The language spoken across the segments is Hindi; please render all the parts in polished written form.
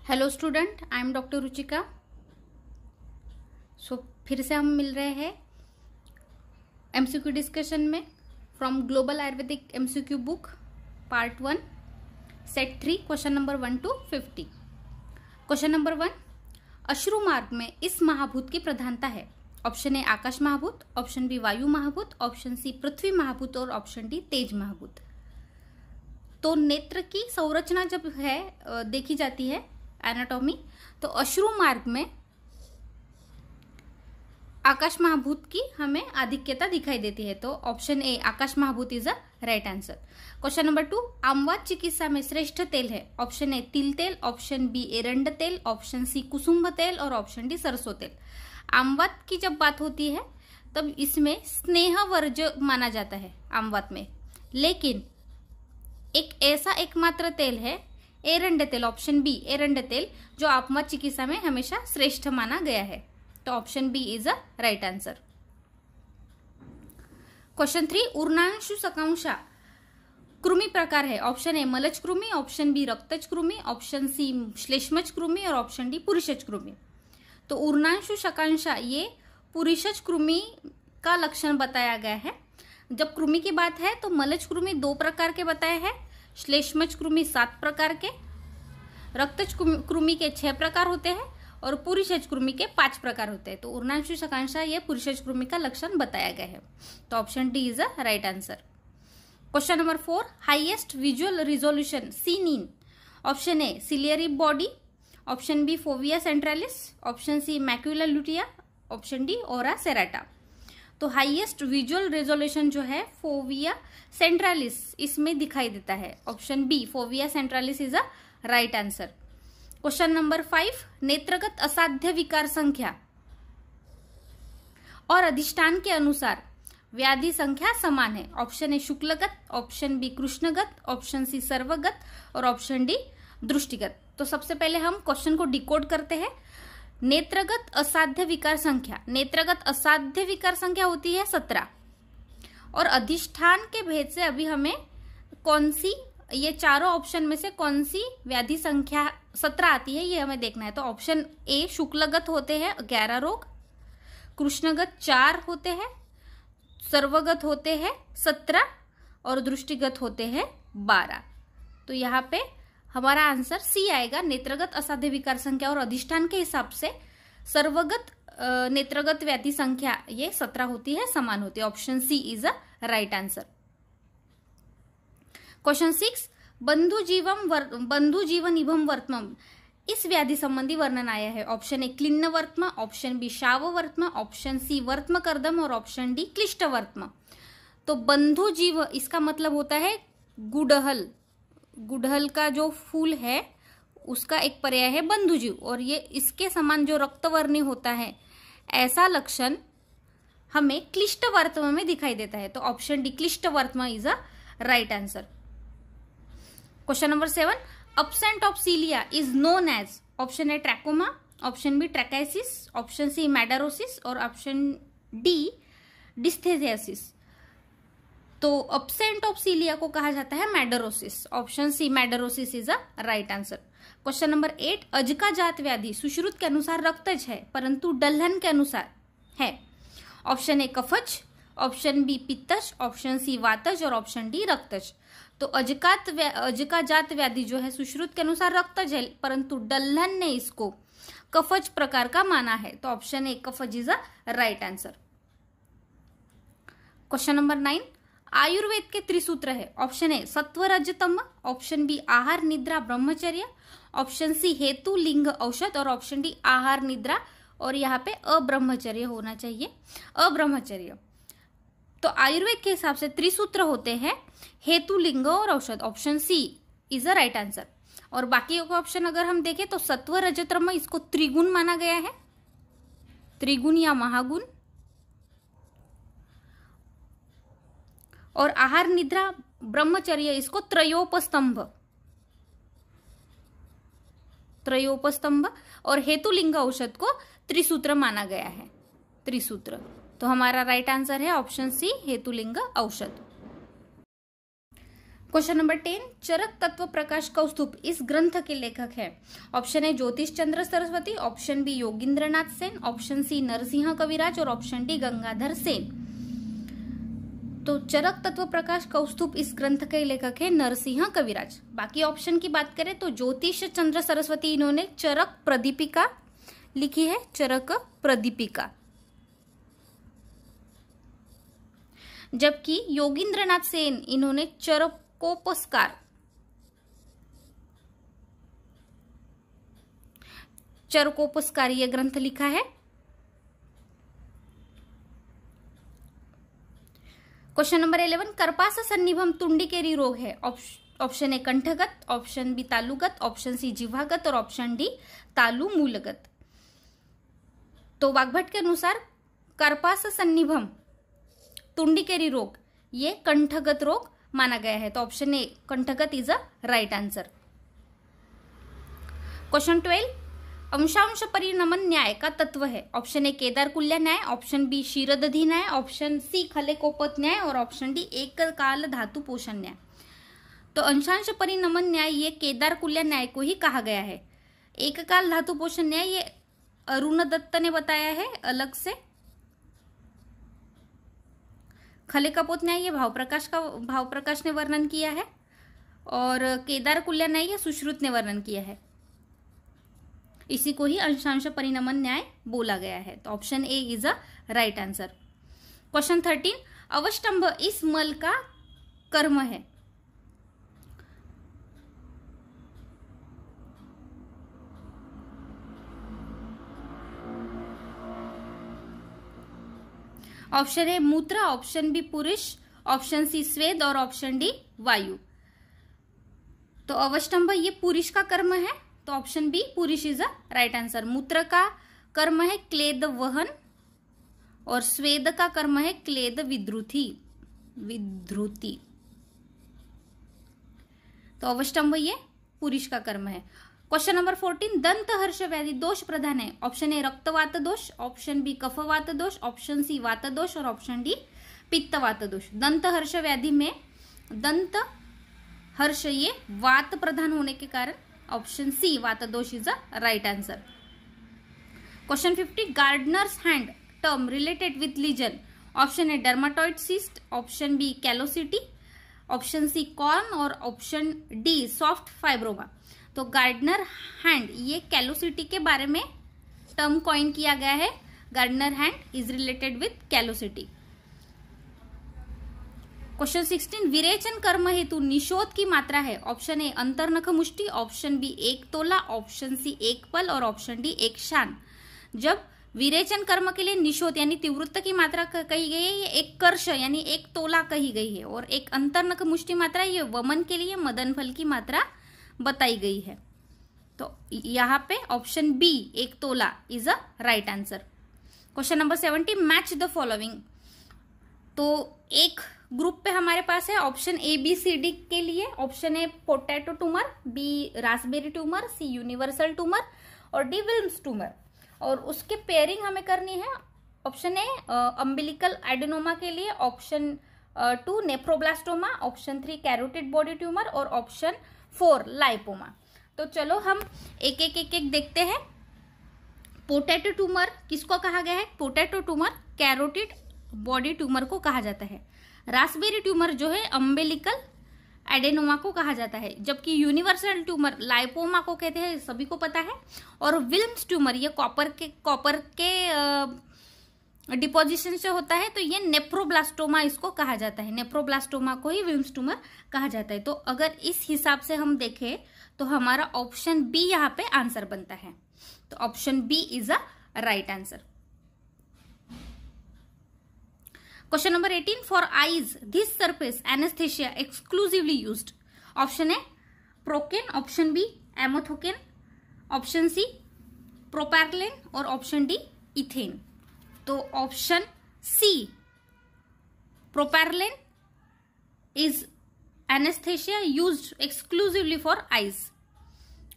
Hello student, I am doctor Ruchika. फिर से हम मिल रहे हैं एमसीक्यू डिस्कशन में from global Ayurvedic MCQ book part 1 set 3 question number 1 to 50। Question number 1, अश्रु मार्ग में इस महाभूत की प्रधानता है। ऑप्शन ए आकाश महाभूत, ऑप्शन बी वायु महाभूत, ऑप्शन सी पृथ्वी महाभूत और ऑप्शन डी तेज महाभूत। तो नेत्र की संरचना जब है देखी जाती है एनाटॉमी, तो अश्रु मार्ग में आकाश महाभूत की हमें आधिक्यता दिखाई देती है। तो ऑप्शन ए आकाश महाभूत is a right answer. Question number 2, आमवात चिकित्सा में श्रेष्ठ तेल है। ऑप्शन ए तिल तेल, ऑप्शन बी एरंड तेल, ऑप्शन सी कुसुम्भ तेल और ऑप्शन डी सरसों तेल। आमवात की जब बात होती है तब इसमें स्नेह वर्ज माना जाता है आमवात में, लेकिन एक ऐसा एकमात्र तेल है एरंड तेल, ऑप्शन बी एरंड तेल, जो आमवात चिकित्सा में हमेशा श्रेष्ठ माना गया है। तो option B is a right answer. Question 3, उर्णांशु सकांशा कृमि प्रकार है। ऑप्शन ए मलज कृमि, ऑप्शन बी रक्तज कृमि, ऑप्शन सी श्लेष्मज कृमि और ऑप्शन डी पुरुषज कृमि। तो उर्णांशु सकांशा ये पुरुषज कृमि का लक्षण बताया गया है। जब कृमि की बात है तो मलज कृमि 2 प्रकार के बताए हैं, श्लेष्मज कृमि 7 प्रकार के, रक्तज कृमि के 6 प्रकार होते हैं और पुरुषज कृमि के 5 प्रकार होते हैं। तो उर्णांशु सकांशा ये पुरुषज कृमि का लक्षण बताया गया है। तो option D is a right answer. Question number 4, highest visual resolution seen in. Option A ciliary body, option B fovea centralis, option C macula lutea, option D ora serrata. तो हाईएस्ट विजुअल रेजोल्यूशन जो है फोविया सेंट्रालिस इसमें दिखाई देता है। Option B fovea centralis is a right answer. Question number 5, नेत्रगत असाध्य विकार संख्या और अधिष्ठान के अनुसार व्याधि संख्या समान है। ऑप्शन ए शुक्लगत, ऑप्शन बी कृष्णगत, ऑप्शन सी सर्वगत और ऑप्शन डी दृष्टिगत। तो सबसे पहले हम क्वेश्चन को डिकोड करते हैं। नेत्रगत असाध्य विकार संख्या, नेत्रगत असाध्य विकार संख्या होती है 17 और अधिष्ठान के भेद से अभी हमें कौन सी, ये चारों ऑप्शन में से कौन सी व्याधि संख्या 17 आती है ये हमें देखना है। तो ऑप्शन ए शुक्लगत होते हैं 11 रोग, कृष्णगत 4 होते हैं, सर्वगत होते हैं 17 और दृष्टिगत होते हैं 12। तो यहाँ पे हमारा आंसर सी आएगा। नेत्रगत असाध्य विकार संख्या और अधिष्ठान के हिसाब से सर्वगत नेत्रगत व्याधि संख्या ये 17 होती है, समान होती है। Option C is a right answer. Question 6, बंधु जीवन इभम वर्तम, इस व्याधि संबंधी वर्णन आया है। ऑप्शन ए क्लिन्न वर्तम, ऑप्शन बी शाव वर्तम, ऑप्शन सी वर्तम कर्दम और ऑप्शन डी क्लिष्ट वर्तम। तो बंधु जीव इसका मतलब होता है गुड़हल, गुड़हल का जो फूल है उसका एक पर्याय है बंधुजीव, और ये इसके समान जो रक्तवर्णी होता है ऐसा लक्षण हमें क्लिष्ट वर्तम में दिखाई देता है। तो ऑप्शन डी क्लिष्ट वर्तम is a right answer. Question number 7, absent of cilia is known as. Option A trachoma, option B trichiasis, option C madarosis और ऑप्शन डी डिस्थेसियासिस। तो अब्सेंट ऑफ सीलिया को कहा जाता है madarosis. Option C madarosis is a right answer. Question number 8, अजका जात व्याधि सुश्रुत के अनुसार रक्तज है परंतु डल्हन के अनुसार है। ऑप्शन ए कफज, ऑप्शन बी पित्तज, ऑप्शन सी वातज और ऑप्शन डी रक्तज। तो अजका जात व्याधि जो है सुश्रुत के अनुसार रक्तज है परंतु डल्हन ने इसको कफज प्रकार का माना है। तो ऑप्शन ए कफज is a right answer. Question number 9, Ayurveda के त्रिसूत्र है। ऑप्शन ए सत्व रजतम, ऑप्शन बी आहार निद्रा ब्रह्मचर्य, ऑप्शन सी हेतु लिंग औषध और ऑप्शन डी आहार निद्रा और यहाँ पे अब्रह्मचर्य होना चाहिए, अब्रह्मचर्य। तो आयुर्वेद के हिसाब से त्रिसूत्र होते हैं हेतु लिंग और औषध। Option C is a right answer. और बाकी ऑप्शन अगर हम देखें तो सत्व रजतम इसको त्रिगुण माना गया है, त्रिगुण या महागुण, और आहार निद्रा ब्रह्मचर्य इसको त्रयोपस्तंभ और हेतुलिंग औषध को त्रिसूत्र माना गया है, त्रिसूत्र। तो हमारा राइट आंसर है ऑप्शन सी हेतुलिंग औषध। क्वेश्चन नंबर 10, चरक तत्व प्रकाश कौस्तुभ इस ग्रंथ के लेखक है। Option A Jyotish Chandra Saraswati, option B Yogindranath Sen, option C Narasingh Kaviraj और ऑप्शन डी गंगाधर सेन। तो चरक तत्व प्रकाश कौस्तुभ इस ग्रंथ के लेखक है नरसिंह कविराज। बाकी ऑप्शन की बात करें तो ज्योतिष चंद्र सरस्वती इन्होंने चरक प्रदीपिका लिखी है, चरक प्रदीपिका, जबकि योगींद्रनाथ सेन इन्होंने चरकोपस्कार ये ग्रंथ लिखा है। क्वेश्चन नंबर 11, कर्पास सन्निभम तुंडिकेरी रोग है। ऑप्शन ए कंठगत, ऑप्शन बी तालुगत, ऑप्शन सी जिह्वागत और ऑप्शन डी तालु मूलगत। तो वाग्भट के अनुसार कर्पास सन्निभम तुंडिकेरी रोग ये कंठगत रोग माना गया है। तो ऑप्शन ए कंठगत is a right answer. Question 12, अंशांश परिणमन न्याय का तत्व है। ऑप्शन ए केदारकुल्य न्याय, ऑप्शन बी क्षीरदधि न्याय, ऑप्शन सी खलेकोपत न्याय और ऑप्शन डी एक काल धातु पोषण न्याय। तो अंशांश परिणमन न्याय ये केदारकुल्य न्याय को ही कहा गया है। एक काल धातु पोषण न्याय ये अरुण दत्त ने बताया है अलग से। खलेकोपत न्याय ये भाव प्रकाश ने वर्णन किया है और केदारकुल्य न्याय ये सुश्रुत ने वर्णन किया है। इसी को ही अंशांश परिणमन न्याय बोला गया है। तो option A is a right answer. Question 13, अवष्टंभ इस मल का कर्म है। ऑप्शन ए मूत्र, ऑप्शन बी पुरुष, ऑप्शन सी स्वेद और ऑप्शन डी वायु। तो अवष्टंभ ये पुरुष का कर्म है, तो ऑप्शन बी पुरुष इज अ राइट आंसर। मूत्र का कर्म है क्लेद वहन और स्वेद का कर्म है क्लेद विद्रुति। तो अवष्टंभ ये पुरुष का कर्म है। क्वेश्चन नंबर 14, दंत हर्ष व्याधि दोष प्रधान है। ऑप्शन ए रक्तवात दोष, ऑप्शन बी कफवात दोष, ऑप्शन सी वात दोष और ऑप्शन डी पित्तवात दोष। दंत हर्ष व्याधि में दंत हर्ष ये वात प्रधान होने के कारण ऑप्शन सी वात दोष is a right answer. Question 50, gardener's hand term related with lesion. Option A dermatoid cyst, option B callosity, option C corn और ऑप्शन डी सॉफ्ट फाइब्रोमा। तो गार्डनर हैंड ये कैलोसिटी के बारे में टर्म कॉइन किया गया है। Gardener hand is related with callosity. Question 16, विरेचन कर्म हेतु निषोध की मात्रा है। ऑप्शन ए अंतर्नख मुष्टि, ऑप्शन बी 1 तोला, ऑप्शन सी 1 पल और ऑप्शन डी 1 शान। जब विरेचन कर्म के लिए निषोध यानी तीव्रता की मात्रा कही गई है, ये 1 कर्ष यानी 1 तोला कही गई है और एक अंतर्नख मुष्टि मात्रा ये वमन के लिए मदन फल की मात्रा बताई गई है। तो यहाँ पे ऑप्शन बी 1 तोला is a right answer. Question number 70, match the following. तो एक ग्रुप पे हमारे पास है option A B C D के लिए। Option A potato tumour, B raspberry tumour, C universal tumour और डी विल्म्स ट्यूमर। और उसके पेयरिंग हमें करनी है। ऑप्शन ए अम्बिलिकल एडेनोमा के लिए, option 2 nephroblastoma, option 3 carotid body tumour और ऑप्शन 4 लाइपोमा। तो चलो हम एक एक देखते हैं। पोटैटो ट्यूमर किसको कहा गया है? Potato tumour carotid body tumour को कहा जाता है। रास्पबेरी ट्यूमर जो है अम्बिलिकल एडेनोमा को कहा जाता है, जबकि यूनिवर्सल ट्यूमर लाइपोमा को कहते हैं, सभी को पता है। और विल्म्स ट्यूमर ये कॉपर के डिपोजिशन से होता है, तो ये नेफ्रोब्लास्टोमा इसको कहा जाता है। नेफ्रोब्लास्टोमा को ही विल्म्स ट्यूमर कहा जाता है। तो अगर इस हिसाब से हम देखें तो हमारा ऑप्शन बी यहाँ पे आंसर बनता है। तो option B is a right answer. Question number 18, for eyes this surface anaesthesia exclusively used. Option A procaine, option B amethocaine, option C proparacaine और ऑप्शन डी इथेन। तो option C proparacaine is anaesthesia used exclusively for eyes.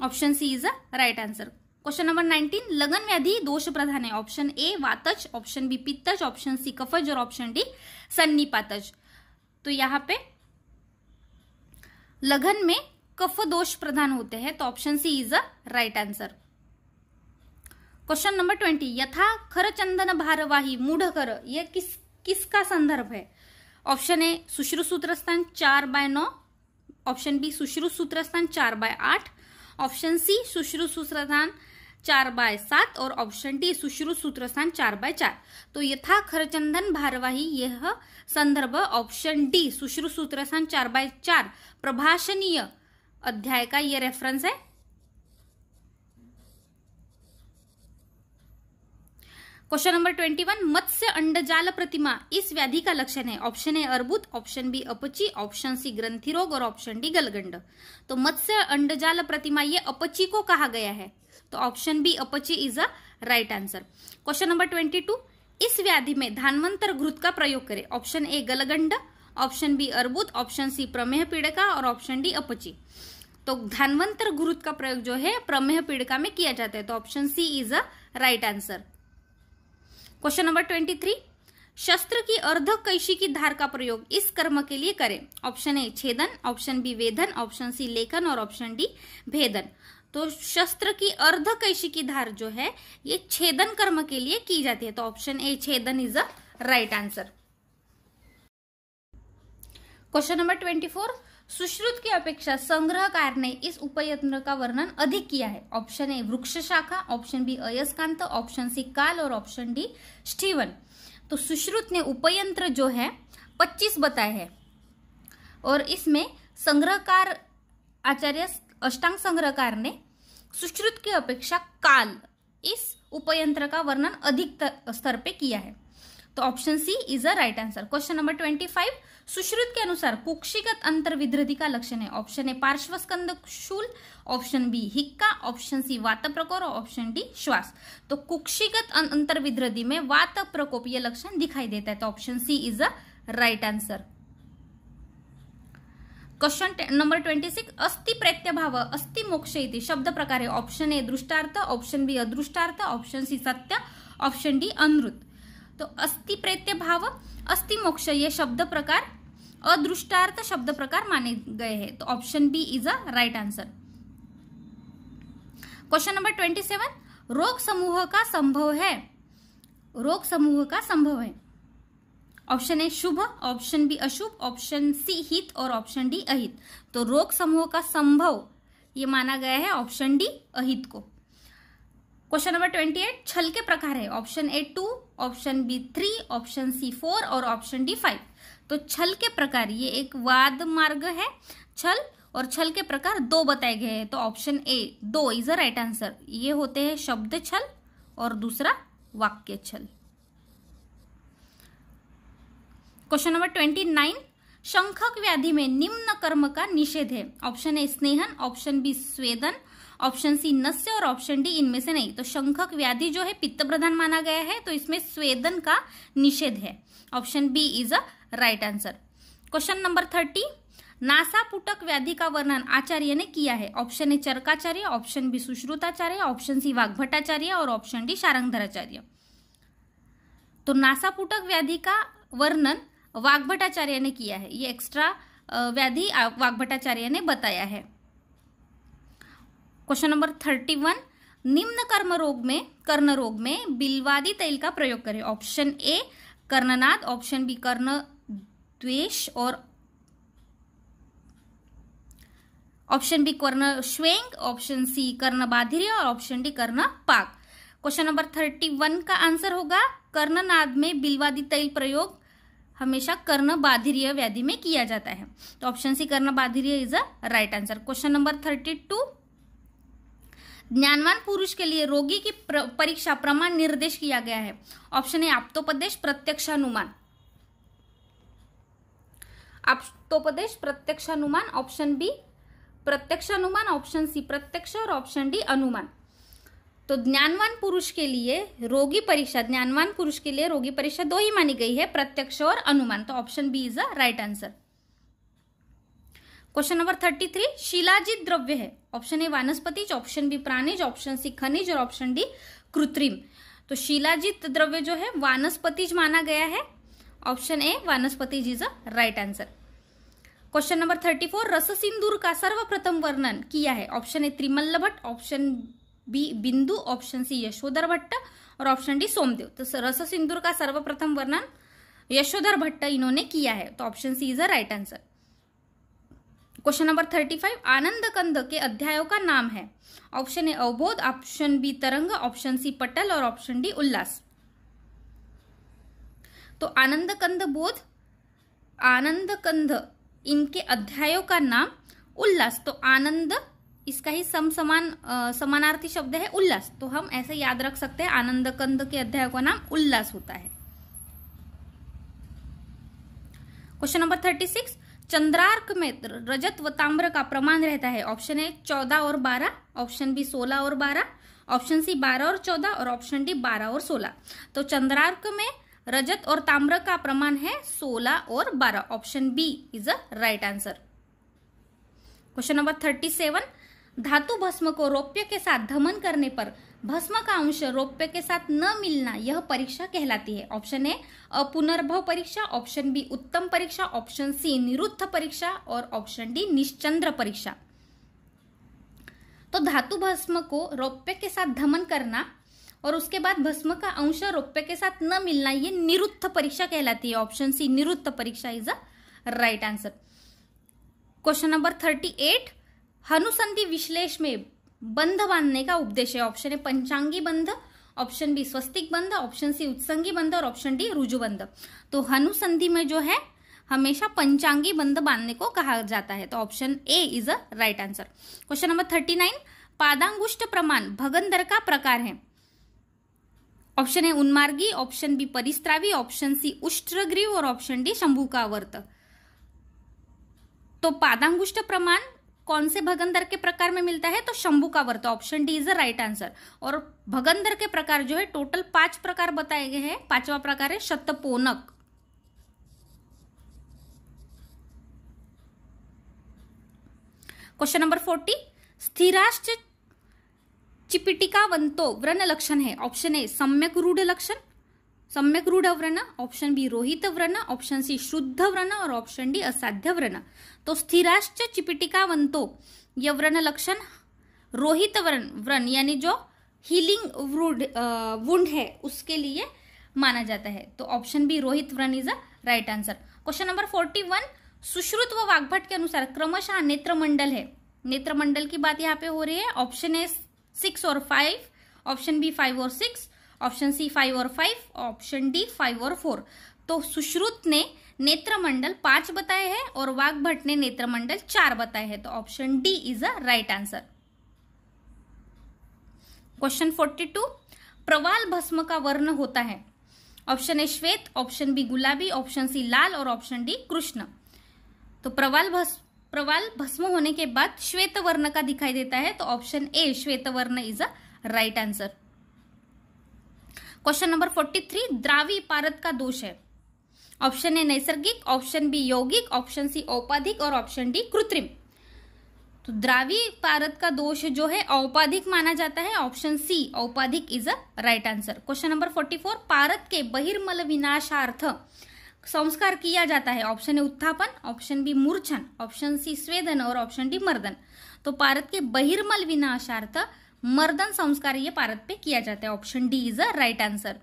Option C is a right answer. Question number 19, लगन व्याधि दोष प्रधान है। ऑप्शन ए वातज, ऑप्शन बी पित्तज, ऑप्शन सी कफज और ऑप्शन डी सन्निपातज। तो यहाँ पे लगन में कफ दोष प्रधान होते हैं, तो option C is a right answer. Question number 20, यथा खरचंदन भारवाही मूढ़कर, यह किसका संदर्भ है? ऑप्शन ए सुश्रुत सूत्र स्थान 4/9, ऑप्शन बी सुश्रुत सूत्र स्थान 4/8, ऑप्शन सी सुश्रुत सूत्र स्थान 4/7 और ऑप्शन डी सुश्रुत सूत्र स्थान 4/4। तो यथा खरचंदन भारवाही यह संदर्भ ऑप्शन डी सुश्रुत सूत्र स्थान 4/4 प्रभाषणीय अध्याय का यह रेफरेंस है। क्वेश्चन नंबर 21, मत्स्य अंडजाल प्रतिमा इस व्याधि का लक्षण है? ऑप्शन ए अर्बुद, ऑप्शन बी अपची, ऑप्शन सी ग्रंथि रोग और ऑप्शन डी गलगंड। तो मत्स्य अंडजाल प्रतिमा ये अपची को कहा गया है, तो ऑप्शन बी अपची is a right answer. Question number 22, इस व्याधि में धान्वंतर घृत का प्रयोग करें? ऑप्शन ए गलगंड, ऑप्शन बी अर्बुद, ऑप्शन सी प्रमेह पीड़िका और ऑप्शन डी अपची। तो धान्वंतर घृत का प्रयोग जो है प्रमेह पीड़िका में किया जाता है, तो option C is a right answer. Question number 23, शस्त्र की अर्धकैशिकी धार का प्रयोग इस कर्म के लिए करें? ऑप्शन ए छेदन, ऑप्शन बी वेधन, ऑप्शन सी लेखन और ऑप्शन डी भेदन। तो शस्त्र की अर्धकैशिकी धार जो है ये छेदन कर्म के लिए की जाती है, तो ऑप्शन ए छेदन is a right answer. Question number 24, सुश्रुत की अपेक्षा संग्रहकार ने इस उपयंत्र का वर्णन अधिक किया है? ऑप्शन ए वृक्ष शाखा, ऑप्शन बी अयस्कांत, ऑप्शन सी काल और ऑप्शन डी स्टीवन। तो सुश्रुत ने उपयंत्र जो है 25 बताए हैं और इसमें संग्रहकार आचार्य अष्टांग संग्रहकार ने सुश्रुत की अपेक्षा काल इस उपयंत्र का वर्णन अधिक स्तर पे किया है, तो option C is a right answer. Question number 25, सुश्रुत के अनुसार कुक्षिगत अंतर्विधृति का लक्षण है? ऑप्शन ए पार्श्वस्कंद शूल, ऑप्शन बी हिक्का, ऑप्शन सी वात प्रकोप और ऑप्शन डी श्वास। तो कुक्षिगत अंतर्विधृति में वात प्रकोप यह लक्षण दिखाई देता है, तो option C is a right answer. Question number 26, अस्ति प्रत्यभाव अस्ति मोक्ष इति शब्द प्रकार है? ऑप्शन ए दृष्टार्थ, ऑप्शन बी अदृष्टार्थ, ऑप्शन सी सत्य, ऑप्शन डी अनृत। तो अस्ति प्रत्यभाव अस्ति मोक्ष ये शब्द प्रकार अदृष्टार्थ शब्द प्रकार माने गए हैं, तो option B is a right answer. Question number 27, रोग समूह का संभव है? रोग समूह का संभव है? ऑप्शन ए शुभ, ऑप्शन बी अशुभ, ऑप्शन सी हित और ऑप्शन डी अहित। तो रोग समूह का संभव ये माना गया है ऑप्शन डी अहित को। क्वेश्चन नंबर 28, छल के प्रकार है? Option A 2, option B 3, option C 4 और ऑप्शन डी 5। तो छल के प्रकार ये एक वाद मार्ग है, छल और छल के प्रकार 2 बताए गए हैं, तो option A 2 is a right answer. ये होते हैं शब्द छल और दूसरा वाक्य छल। क्वेश्चन नंबर 29, शंखक व्याधि में निम्न कर्म का निषेध है? ऑप्शन ए स्नेहन, ऑप्शन बी स्वेदन, ऑप्शन सी नस्य और ऑप्शन डी इनमें से नहीं। तो शंखक व्याधि जो है पित्त प्रधान माना गया है, तो इसमें स्वेदन का निषेध है, option B is a right answer. Question number 30, नासापुटक व्याधि का वर्णन आचार्य ने किया है? ऑप्शन ए चरकाचार्य, ऑप्शन बी सुश्रुताचार्य, ऑप्शन सी वाग्भटाचार्य और ऑप्शन डी शारंगधराचार्य। तो नासापुटक व्याधि का वर्णन वाग्भटाचार्य ने किया है, ये एक्स्ट्रा व्याधि वाग्भटाचार्य ने बताया है। क्वेश्चन नंबर 31, निम्न कर्ण रोग में बिल्वादी तेल का प्रयोग करें? ऑप्शन ए कर्णनाद, ऑप्शन बी कर्ण द्वेष और ऑप्शन बी कर्ण श्वेंग, ऑप्शन सी कर्ण बाधिर्य और ऑप्शन डी कर्ण पाक। क्वेश्चन नंबर 31 का आंसर होगा कर्णनाद में बिल्वादी तेल प्रयोग हमेशा कर्ण बाधिर्य व्याधि में किया जाता है, तो ऑप्शन सी कर्ण बाधिर्य is a right answer. Question number 32, ज्ञानवान पुरुष के लिए रोगी की परीक्षा प्रमाण निर्देश किया गया है? ऑप्शन ए आप्तोपदेश, प्रत्यक्षानुमान, आप्तोपदेश, प्रत्यक्षानुमान, ऑप्शन बी प्रत्यक्षानुमान, ऑप्शन सी प्रत्यक्ष और ऑप्शन डी अनुमान। तो ज्ञानवान पुरुष के लिए रोगी परीक्षा 2 ही मानी गई है, प्रत्यक्ष और अनुमान, तो option B is a right answer. Question number 33, शिलाजित द्रव्य है? ऑप्शन ए वानस्पतिज, ऑप्शन बी प्राणिज, ऑप्शन सी खनिज और ऑप्शन डी कृत्रिम। तो शिलाजित द्रव्य जो है वानस्पतिज माना गया है, ऑप्शन ए वानस्पतिज is a right answer. Question number 34, रस सिंदूर का सर्वप्रथम वर्णन किया है। ऑप्शन ए त्रिमल्ल भट्ट, ऑप्शन बी बिंदु, ऑप्शन सी यशोधर भट्ट और ऑप्शन डी सोमदेव। तो रस सिंदूर का सर्वप्रथम वर्णन यशोधर भट्ट इन्होंने किया है, तो option C is the right answer. Question number 35, Anand Kand के अध्यायों का नाम है। ऑप्शन ए अवबोध, ऑप्शन बी तरंग, ऑप्शन सी पटल और ऑप्शन डी उल्लास। तो आनंद कंद बोध, आनंद कंद इनके अध्यायों का नाम उल्लास। तो आनंद इसका ही समानार्थी शब्द है उल्लास, तो हम ऐसे याद रख सकते हैं आनंद कंद के अध्यायों का नाम उल्लास होता है। क्वेश्चन नंबर 36, चंद्रार्क में रजत व ताम्र का प्रमाण रहता है। ऑप्शन ए 14 और 12, ऑप्शन बी 16 और 12, ऑप्शन सी 12 और 14 और ऑप्शन डी 12 और 16। तो चंद्रार्क में रजत और ताम्र का प्रमाण है 16 और 12। Option B is a right answer. Question number 37, धातु भस्म को रौप्य के साथ धमन करने पर भस्म का अंश रौप्य के साथ न मिलना, यह परीक्षा कहलाती है। ऑप्शन ए अपुनर्भव परीक्षा, ऑप्शन बी उत्तम परीक्षा, ऑप्शन सी निरुद्ध परीक्षा और ऑप्शन डी निश्चंद्र परीक्षा। तो धातु भस्म को रौप्य के साथ धमन करना और उसके बाद भस्म का अंश रौप्य के साथ न मिलना, ये निरुद्ध परीक्षा कहलाती है। ऑप्शन सी निरुद्ध परीक्षा is a right answer. Question number 38, हनुसंधि विश्लेष में बंध बांधने का उपदेश है। ऑप्शन ए पंचांगी बंध, ऑप्शन बी स्वस्तिक बंध, ऑप्शन सी उत्संगी बंध और ऑप्शन डी रुजुबंध। तो हनुसंधि में जो है हमेशा पंचांगी बंध बांधने को कहा जाता है, तो option A is a right answer. Question number 39, पादांगुष्ठ प्रमाण भगंदर का प्रकार है। ऑप्शन ए उन्मार्गी, ऑप्शन बी परिस्त्रावी, ऑप्शन सी उष्ट्रग्रीव और ऑप्शन डी शंभुकावर्त। तो पादांगुष्ठ प्रमाण कौन से भगंदर के प्रकार में मिलता है? तो शंभुकावर्त, option D is the right answer. और भगंदर के प्रकार जो है टोटल 5 प्रकार बताए गए हैं। 5वां प्रकार है शतपोनक। क्वेश्चन नंबर 40, स्थिराश्च चिपिटिकावंतो व्रण लक्षण है। ऑप्शन ए सम्यक रूढ़ लक्षण, सम्यक रूढ़ व्रण, ऑप्शन बी रोहित व्रण, ऑप्शन सी शुद्ध व्रण और ऑप्शन डी असाध्य व्रण। तो स्थिराश्च चिपिटिकावंतो यह व्रण लक्षण रोहित व्रण यानी जो हीलिंग वुंड है उसके लिए माना जाता है, तो ऑप्शन बी रोहित व्रण is a right answer. Question number 41, सुश्रुत व वाग्भट के अनुसार क्रमशः नेत्रमंडल है। नेत्रमंडल की बात यहाँ पे हो रही है। ऑप्शन ए 6 और 5, ऑप्शन बी 5 और 6, ऑप्शन सी 5 और 5, ऑप्शन डी 5 और 4। तो सुश्रुत ने नेत्रमंडल 5 बताए हैं और वाग्भट ने नेत्रमंडल 4 बताए हैं, तो option D is a right answer. Question 42, प्रवाल भस्म का वर्ण होता है। ऑप्शन ए श्वेत, ऑप्शन बी गुलाबी, ऑप्शन सी लाल और ऑप्शन डी कृष्ण। तो प्रवाल भस्म होने के बाद श्वेत वर्ण का दिखाई देता है, तो ऑप्शन ए श्वेत वर्ण is a right answer. Question number 43, द्रावी पारद का दोष है। ऑप्शन ए नैसर्गिक, ऑप्शन बी यौगिक, ऑप्शन सी औपाधिक और ऑप्शन डी कृत्रिम। तो द्रावी पारद का दोष जो है औपाधिक माना जाता है, ऑप्शन सी औपाधिक is a right answer. Question number 44, पारद के बहिर्मल विनाशार्थ संस्कार किया जाता है। ऑप्शन ए उत्थापन, ऑप्शन बी मूर्छन, ऑप्शन सी स्वेदन और ऑप्शन डी मर्दन। तो पारद के बहिर्मल विनाशार्थ मर्दन संस्कार ये पारद पे किया जाता है, option D is a right answer.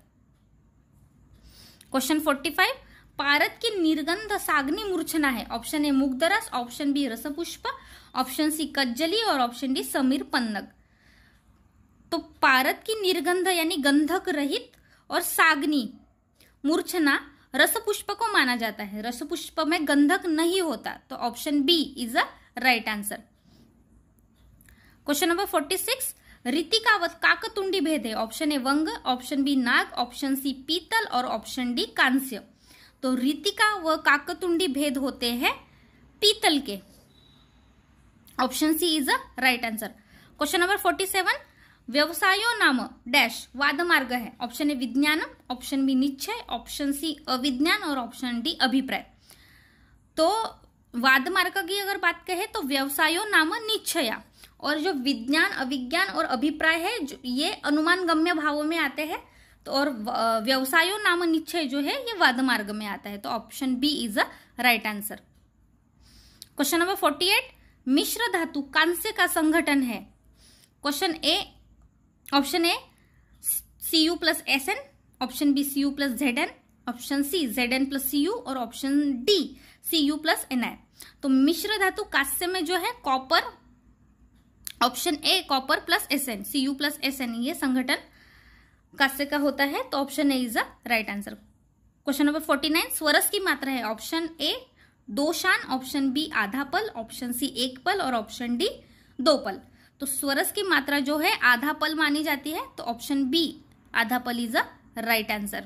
Question 45, पारद की निर्गंध साग्नि मूर्छना है। ऑप्शन ए मुग्धरस, ऑप्शन बी रसपुष्प, ऑप्शन सी कज्जली और ऑप्शन डी समीर पन्नग। तो पारद की निर्गंध यानी गंधक रहित और साग्नि मूर्छना रसपुष्प को माना जाता है। रसपुष्प में गंधक नहीं होता, तो option B is a right answer. Question number 46, ऋतिकावत काकतुंडी भेद है। ऑप्शन ए वंग, ऑप्शन बी नाग, ऑप्शन सी पीतल और ऑप्शन डी कांस्य। तो ऋतिका व काकतुंडी भेद होते हैं पीतल के, option C is a right answer. Question number 47, व्यवसायो नाम डैश वाद मार्ग है। ऑप्शन ए विज्ञान, ऑप्शन बी निश्चय, ऑप्शन सी अविज्ञान और ऑप्शन डी अभिप्राय। तो वाद मार्ग की अगर बात कहें तो व्यवसायो नाम निश्चया, और जो विज्ञान अविज्ञान और अभिप्राय है ये अनुमान गम्य भावों में आते हैं, तो और व्यवसायो नाम निश्चय जो है ये वाद मार्ग में आता है, तो option B is a right answer. Question number 48, मिश्र धातु कांस्य का संगठन है। Option A Cu plus Sn, option B Cu plus Zn, option C Zn plus Cu और option D Cu plus Ni। तो मिश्र धातु कांस्य में जो है copper, option A copper plus Sn, Cu plus Sn ये संगठन कांस्य का होता है, तो option A is the right answer. Question number 49, स्वरस की मात्रा है। ऑप्शन ए 2 शान, ऑप्शन बी आधा पल, ऑप्शन सी 1 पल और ऑप्शन डी 2 पल। तो स्वरस की मात्रा जो है आधा पल मानी जाती है, तो ऑप्शन बी आधा पल is the right answer.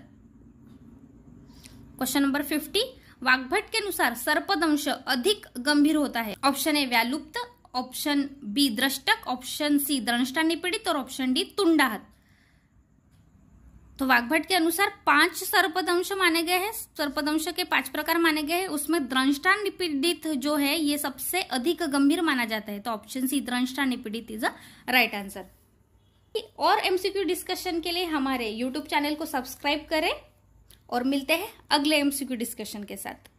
Question number 50, वाग्भट के अनुसार सर्पदंश अधिक गंभीर होता है। ऑप्शन ए व्यालुप्त, ऑप्शन बी दृष्टक, ऑप्शन सी दंष्टा निपीड़ित और ऑप्शन डी तुंडाहत। तो वाग्भट के अनुसार 5 सर्पदंश माने गए हैं, सर्पदंश के 5 प्रकार माने गए हैं, उसमें दंष्टा निपीड़ित जो है ये सबसे अधिक गंभीर माना जाता है, तो ऑप्शन सी दंष्टा निपीड़ित इज अ राइट आंसर। और एमसीक्यू डिस्कशन के लिए हमारे यूट्यूब चैनल को सब्सक्राइब करें और मिलते हैं अगले एमसीक्यू डिस्कशन के साथ।